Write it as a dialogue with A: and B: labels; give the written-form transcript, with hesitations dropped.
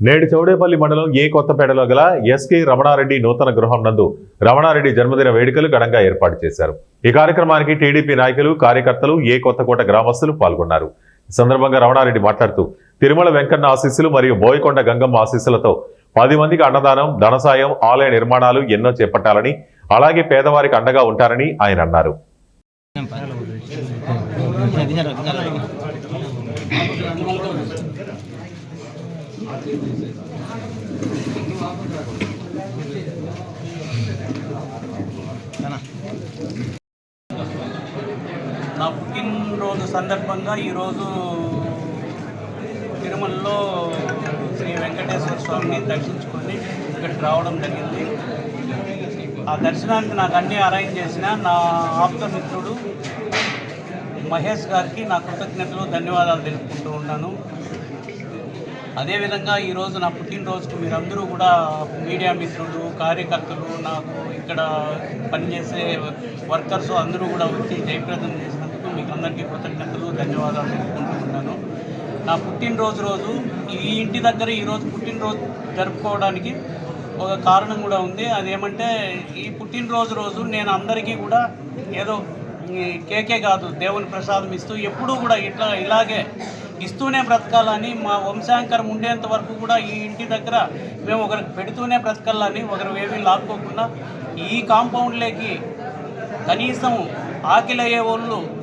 A: నేడు చౌడేపల్లి మండలం ఏ కొత్తపేటలో గల ఎస్కే రమణారెడ్డి నూతన గృహం నందు రమణారెడ్డి జన్మదిన వేడుకలు ఘనంగా ఏర్పాటు చేశారు. ఈ కార్యక్రమానికి టీడీపీ నాయకులు, కార్యకర్తలు, ఏ కొత్తకోట గ్రామస్తులు పాల్గొన్నారు. ఈ సందర్భంగా రమణారెడ్డి మాట్లాడుతూ తిరుమల వెంకన్న ఆశీస్సులు మరియు బోయకొండ గంగమ్మ ఆశీస్సులతో 10 మందికి అన్నదానం, ధన సాయం, ఆలయ నిర్మాణాలు ఎన్నో చేపట్టాలని, అలాగే పేదవారికి అండగా ఉంటారని ఆయన అన్నారు.
B: నా పుట్టినరోజు సందర్భంగా ఈరోజు తిరుమలలో శ్రీ వెంకటేశ్వర స్వామిని దర్శించుకొని ఇక్కడికి రావడం జరిగింది. ఆ దర్శనానికి నాకు అన్నీ అరేంజ్ చేసిన నా ఆప్త మిత్రుడు మహేష్ గారికి నా కృతజ్ఞతలు, ధన్యవాదాలు తెలుపుకుంటూ ఉన్నాను. అదేవిధంగా ఈరోజు నా పుట్టినరోజుకు మీరందరూ కూడా మీడియా మిత్రులు, కార్యకర్తలు, నాకు ఇక్కడ పనిచేసే వర్కర్స్ అందరూ కూడా వచ్చి జయప్రదం చేసినందుకు మీకు అందరికీ కృతజ్ఞతలు, ధన్యవాదాలు తెలుపుకుంటూ ఉన్నాను. నా పుట్టినరోజు రోజు ఈ ఇంటి దగ్గర ఈరోజు పుట్టినరోజు జరుపుకోవడానికి ఒక కారణం కూడా ఉంది. అదేమంటే ఈ పుట్టినరోజు రోజు నేను అందరికీ కూడా ఏదో కేకే కాదు, దేవుని ప్రసాదం ఇస్తూ ఎప్పుడూ కూడా ఇలాగే ఇస్తూనే బ్రతకాలని, మా వంశాంకరం ఉండేంత వరకు కూడా ఈ ఇంటి దగ్గర మేము ఒకరికి పెడుతూనే బ్రతకాలని, ఒకరు ఏమీ లాక్కోకుండా ఈ కాంపౌండ్లోకి కనీసం ఆకలి అయ్యే వాళ్ళు